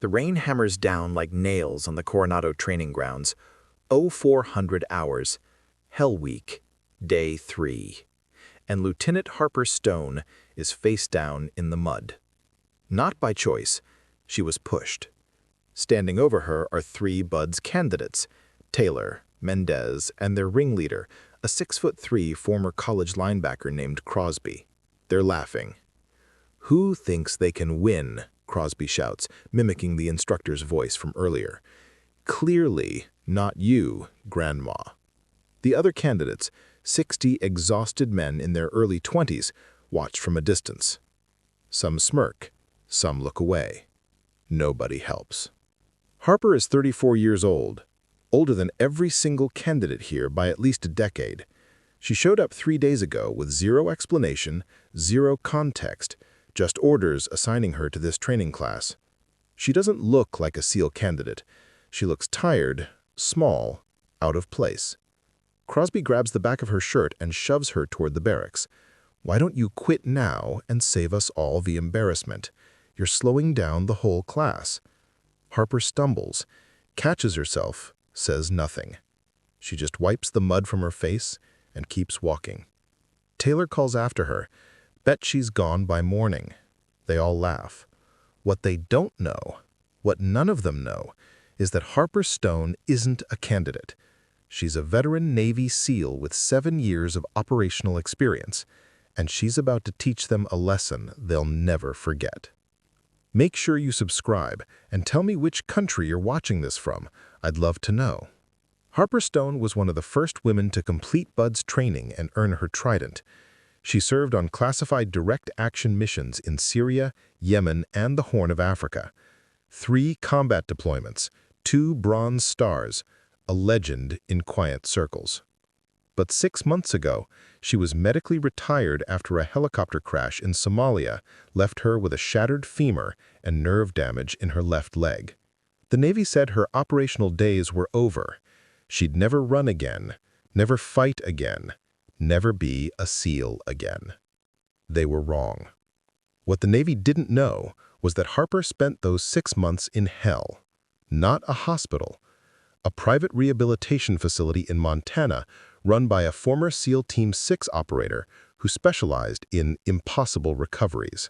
The rain hammers down like nails on the Coronado training grounds. 0400 hours. Hell Week, Day 3. And Lieutenant Harper Stone is face down in the mud. Not by choice, she was pushed. Standing over her are 3 Bud's candidates, Taylor, Mendez, and their ringleader, a 6'3" former college linebacker named Crosby. They're laughing. "Who thinks they can win?" Crosby shouts, mimicking the instructor's voice from earlier. "Clearly not you, Grandma." The other candidates, 60 exhausted men in their early 20s, watch from a distance. Some smirk, some look away. Nobody helps. Harper is 34 years old, older than every single candidate here by at least a decade. She showed up 3 days ago with zero explanation, zero context, just orders assigning her to this training class. She doesn't look like a SEAL candidate. She looks tired, small, out of place. Crosby grabs the back of her shirt and shoves her toward the barracks. "Why don't you quit now and save us all the embarrassment? You're slowing down the whole class." Harper stumbles, catches herself, says nothing. She just wipes the mud from her face and keeps walking. Taylor calls after her. Bet she's gone by morning. They all laugh. What they don't know, what none of them know, is that Harper Stone isn't a candidate. She's a veteran Navy SEAL with 7 years of operational experience, and she's about to teach them a lesson they'll never forget. Make sure you subscribe and tell me which country you're watching this from. I'd love to know. Harper Stone was one of the first women to complete Bud's training and earn her trident. She served on classified direct action missions in Syria, Yemen, and the Horn of Africa. 3 combat deployments, 2 Bronze Stars, a legend in quiet circles. But 6 months ago, she was medically retired after a helicopter crash in Somalia left her with a shattered femur and nerve damage in her left leg. The Navy said her operational days were over. She'd never run again, never fight again, never be a SEAL again. They were wrong. What the Navy didn't know was that Harper spent those 6 months in hell, not a hospital, a private rehabilitation facility in Montana run by a former SEAL Team 6 operator who specialized in impossible recoveries.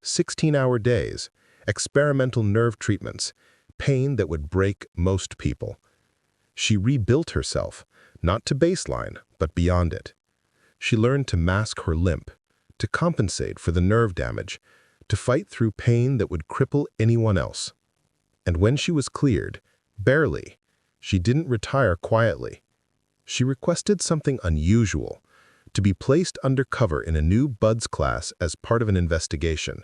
16-hour days, experimental nerve treatments, pain that would break most people. She rebuilt herself, not to baseline, but beyond it. She learned to mask her limp, to compensate for the nerve damage, to fight through pain that would cripple anyone else. And when she was cleared, barely, she didn't retire quietly. She requested something unusual, to be placed undercover in a new Buds class as part of an investigation.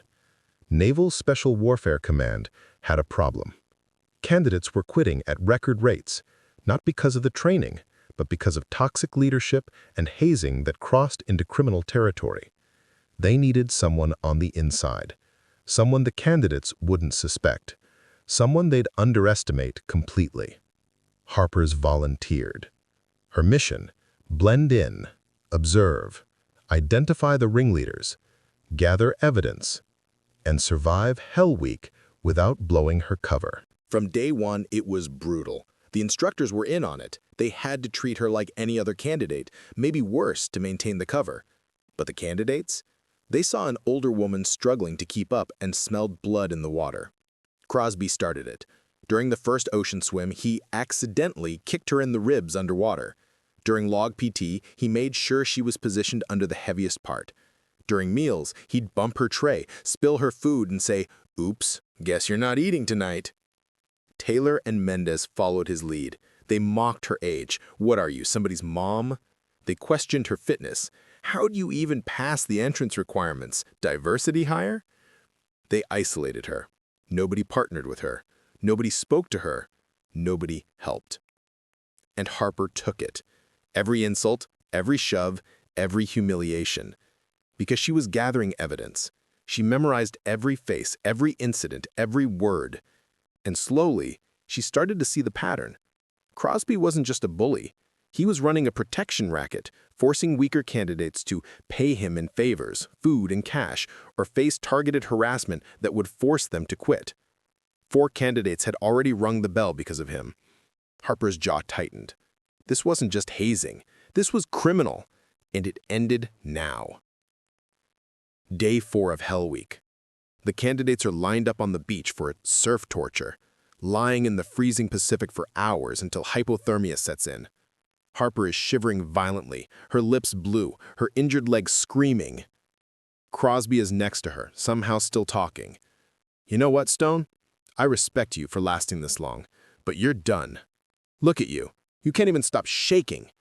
Naval Special Warfare Command had a problem. Candidates were quitting at record rates, not because of the training, but because of toxic leadership and hazing that crossed into criminal territory. They needed someone on the inside, someone the candidates wouldn't suspect, someone they'd underestimate completely. Harper's volunteered. Her mission: blend in, observe, identify the ringleaders, gather evidence, and survive Hell Week without blowing her cover. From day one, it was brutal. The instructors were in on it. They had to treat her like any other candidate, maybe worse to maintain the cover. But the candidates? They saw an older woman struggling to keep up and smelled blood in the water. Crosby started it. During the first ocean swim, he accidentally kicked her in the ribs underwater. During log PT, he made sure she was positioned under the heaviest part. During meals, he'd bump her tray, spill her food, and say, "Oops, guess you're not eating tonight." Taylor and Mendez followed his lead. They mocked her age. "What are you, somebody's mom?" They questioned her fitness. "How do you even pass the entrance requirements? Diversity hire?" They isolated her. Nobody partnered with her. Nobody spoke to her. Nobody helped. And Harper took it. Every insult, every shove, every humiliation. Because she was gathering evidence. She memorized every face, every incident, every word. And slowly, she started to see the pattern. Crosby wasn't just a bully. He was running a protection racket, forcing weaker candidates to pay him in favors, food and cash, or face targeted harassment that would force them to quit. 4 candidates had already rung the bell because of him. Harper's jaw tightened. This wasn't just hazing. This was criminal, and it ended now. Day 4 of Hell Week. The candidates are lined up on the beach for surf torture, lying in the freezing Pacific for hours until hypothermia sets in. Harper is shivering violently, her lips blue, her injured leg screaming. Crosby is next to her, somehow still talking. "You know what, Stone? I respect you for lasting this long, but you're done. Look at you. You can't even stop shaking."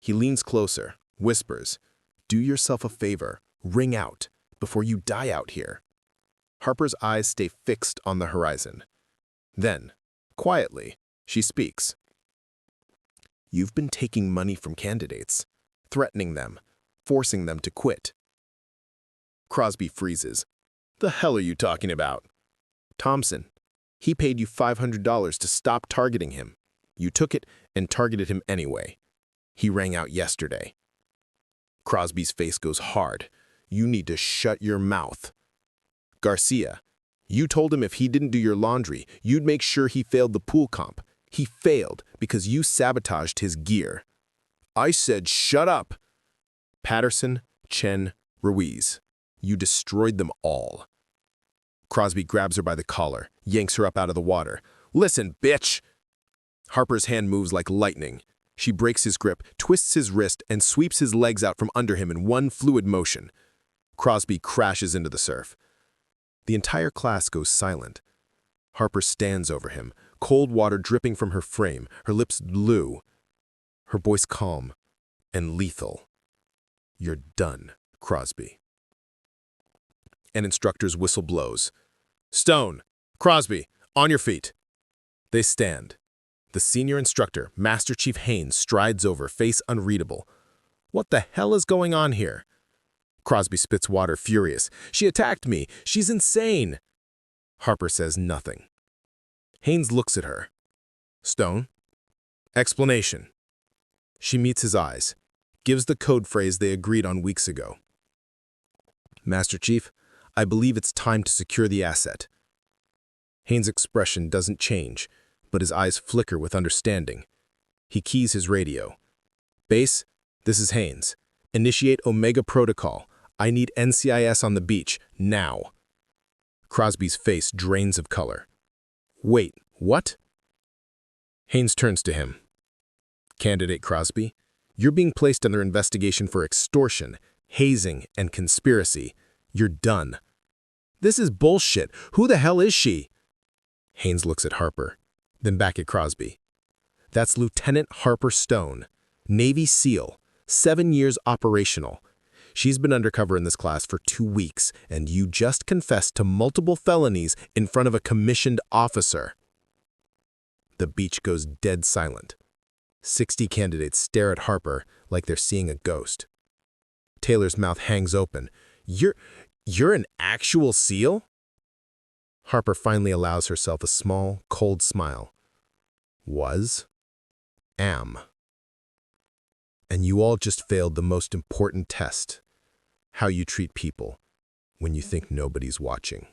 He leans closer, whispers, "Do yourself a favor, ring out, before you die out here." Harper's eyes stay fixed on the horizon. Then, quietly, she speaks. "You've been taking money from candidates, threatening them, forcing them to quit." Crosby freezes. "The hell are you talking about?" "Thompson. He paid you $500 to stop targeting him. You took it and targeted him anyway. He rang out yesterday." Crosby's face goes hard. "You need to shut your mouth." "Garcia, you told him if he didn't do your laundry, you'd make sure he failed the pool comp. He failed because you sabotaged his gear." "I said shut up." "Patterson, Chen, Ruiz. You destroyed them all." Crosby grabs her by the collar, yanks her up out of the water. "Listen, bitch!" Harper's hand moves like lightning. She breaks his grip, twists his wrist, and sweeps his legs out from under him in one fluid motion. Crosby crashes into the surf. The entire class goes silent. Harper stands over him, cold water dripping from her frame, her lips blue, her voice calm and lethal. "You're done, Crosby." An instructor's whistle blows. "Stone, Crosby, on your feet." They stand. The senior instructor, Master Chief Haynes, strides over, face unreadable. "What the hell is going on here?" Crosby spits water, furious. "She attacked me. She's insane." Harper says nothing. Haynes looks at her. "Stone?" "Explanation." She meets his eyes, gives the code phrase they agreed on weeks ago. "Master Chief, I believe it's time to secure the asset." Haynes' expression doesn't change, but his eyes flicker with understanding. He keys his radio. "Base, this is Haynes. Initiate Omega Protocol. I need NCIS on the beach, now." Crosby's face drains of color. "Wait, what?" Haynes turns to him. "Candidate Crosby, you're being placed under investigation for extortion, hazing, and conspiracy. You're done." "This is bullshit. Who the hell is she?" Haynes looks at Harper, then back at Crosby. "That's Lieutenant Harper Stone, Navy SEAL, 7 years operational. She's been undercover in this class for 2 weeks, and you just confessed to multiple felonies in front of a commissioned officer." The beach goes dead silent. 60 candidates stare at Harper like they're seeing a ghost. Taylor's mouth hangs open. You're an actual SEAL?" Harper finally allows herself a small, cold smile. "Was. Am. And you all just failed the most important test. How you treat people when you think nobody's watching."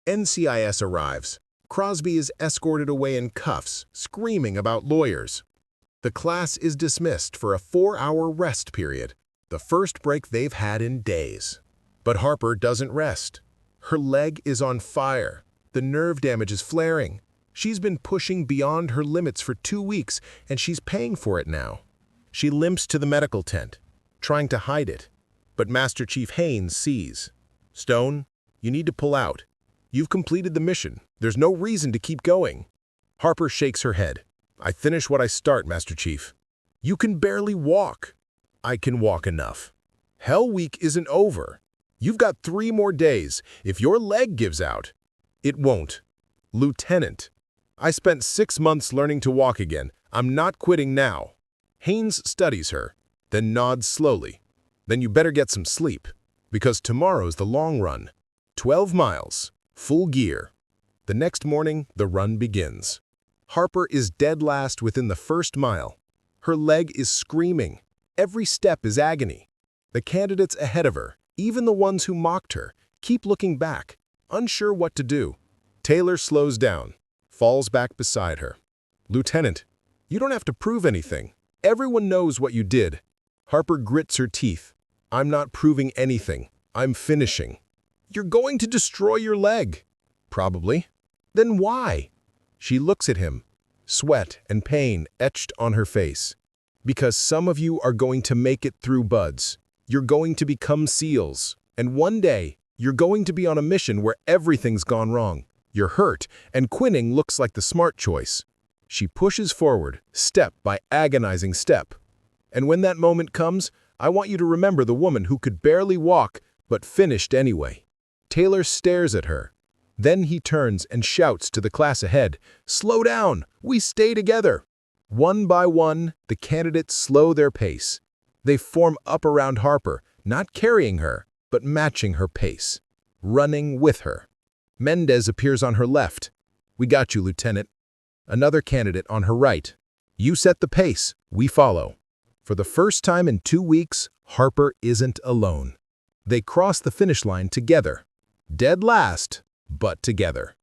NCIS arrives. Crosby is escorted away in cuffs, screaming about lawyers. The class is dismissed for a 4-hour rest period, the first break they've had in days. But Harper doesn't rest. Her leg is on fire. The nerve damage is flaring. She's been pushing beyond her limits for 2 weeks, and she's paying for it now. She limps to the medical tent, trying to hide it. But Master Chief Haynes sees. "Stone, you need to pull out. You've completed the mission. There's no reason to keep going." Harper shakes her head. "I finish what I start, Master Chief." "You can barely walk." "I can walk enough." "Hell Week isn't over. You've got 3 more days. If your leg gives out..." "It won't. Lieutenant, I spent 6 months learning to walk again. I'm not quitting now." Haynes studies her, then nods slowly. "Then you better get some sleep, because tomorrow's the long run. 12 miles, full gear." The next morning, the run begins. Harper is dead last within the first mile. Her leg is screaming. Every step is agony. The candidates ahead of her, even the ones who mocked her, keep looking back, unsure what to do. Taylor slows down. falls back beside her. "Lieutenant, you don't have to prove anything. Everyone knows what you did." Harper grits her teeth. "I'm not proving anything. I'm finishing." "You're going to destroy your leg." "Probably." "Then why?" She looks at him, sweat and pain etched on her face. "Because some of you are going to make it through buds. You're going to become SEALs. And one day, you're going to be on a mission where everything's gone wrong. You're hurt, and quitting looks like the smart choice." She pushes forward, step by agonizing step. "And when that moment comes, I want you to remember the woman who could barely walk, but finished anyway." Taylor stares at her. Then he turns and shouts to the class ahead, "Slow down! We stay together!" One by one, the candidates slow their pace. They form up around Harper, not carrying her, but matching her pace, running with her. Mendez appears on her left. "We got you, Lieutenant." Another candidate on her right. "You set the pace, we follow." For the first time in 2 weeks, Harper isn't alone. They cross the finish line together. Dead last, but together.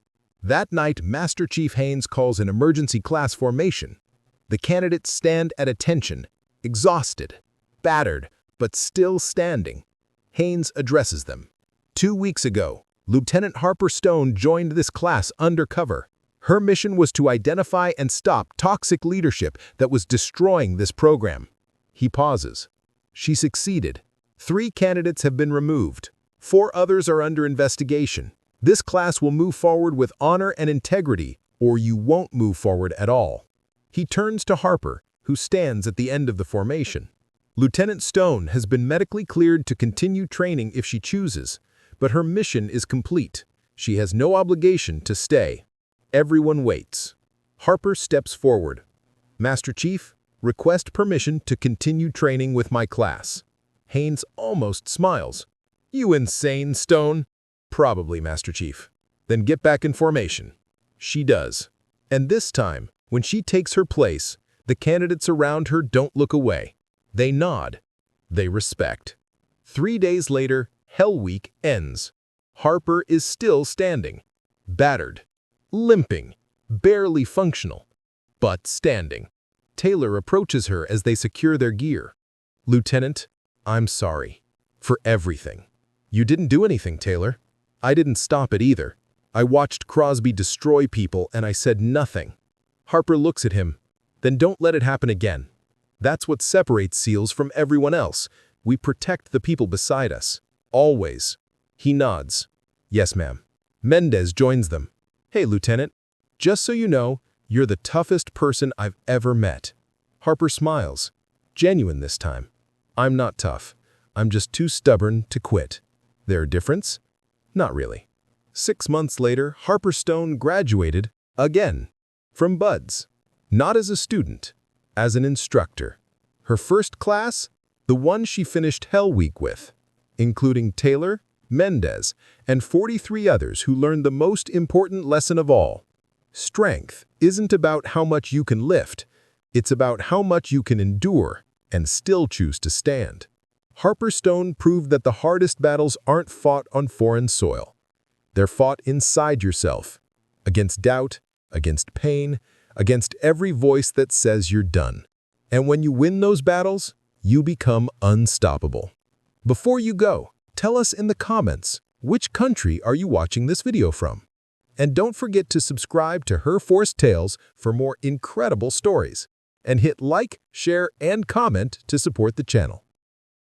That night, Master Chief Haynes calls an emergency class formation. The candidates stand at attention, exhausted, battered, but still standing. Haynes addresses them. 2 weeks ago, Lieutenant Harper Stone joined this class undercover. Her mission was to identify and stop toxic leadership that was destroying this program. He pauses. She succeeded. 3 candidates have been removed. 4 others are under investigation. This class will move forward with honor and integrity, or you won't move forward at all. He turns to Harper, who stands at the end of the formation. Lieutenant Stone has been medically cleared to continue training if she chooses, but her mission is complete. She has no obligation to stay. Everyone waits. Harper steps forward. "Master Chief, request permission to continue training with my class." Haynes almost smiles. "You insane, Stone?" "Probably, Master Chief." "Then get back in formation." She does. And this time, when she takes her place, the candidates around her don't look away. They nod. They respect. 3 days later, Hell Week ends. Harper is still standing. Battered. Limping. Barely functional. But standing. Taylor approaches her as they secure their gear. "Lieutenant, I'm sorry. For everything." "You didn't do anything, Taylor." "I didn't stop it either. I watched Crosby destroy people and I said nothing." Harper looks at him. "Then don't let it happen again. That's what separates SEALs from everyone else. We protect the people beside us. Always." He nods. "Yes, ma'am." Mendez joins them. "Hey, Lieutenant. Just so you know, you're the toughest person I've ever met." Harper smiles. Genuine this time. "I'm not tough. I'm just too stubborn to quit." There a difference? Not really. 6 months later, Harper Stone graduated again from Buds. Not as a student, as an instructor. Her first class, the one she finished Hell Week with, including Taylor, Mendez, and 43 others who learned the most important lesson of all. Strength isn't about how much you can lift, it's about how much you can endure and still choose to stand. Harper Stone proved that the hardest battles aren't fought on foreign soil. They're fought inside yourself, against doubt, against pain, against every voice that says you're done. And when you win those battles, you become unstoppable. Before you go, tell us in the comments, which country are you watching this video from? And don't forget to subscribe to Her Force Tales for more incredible stories. And hit like, share, and comment to support the channel.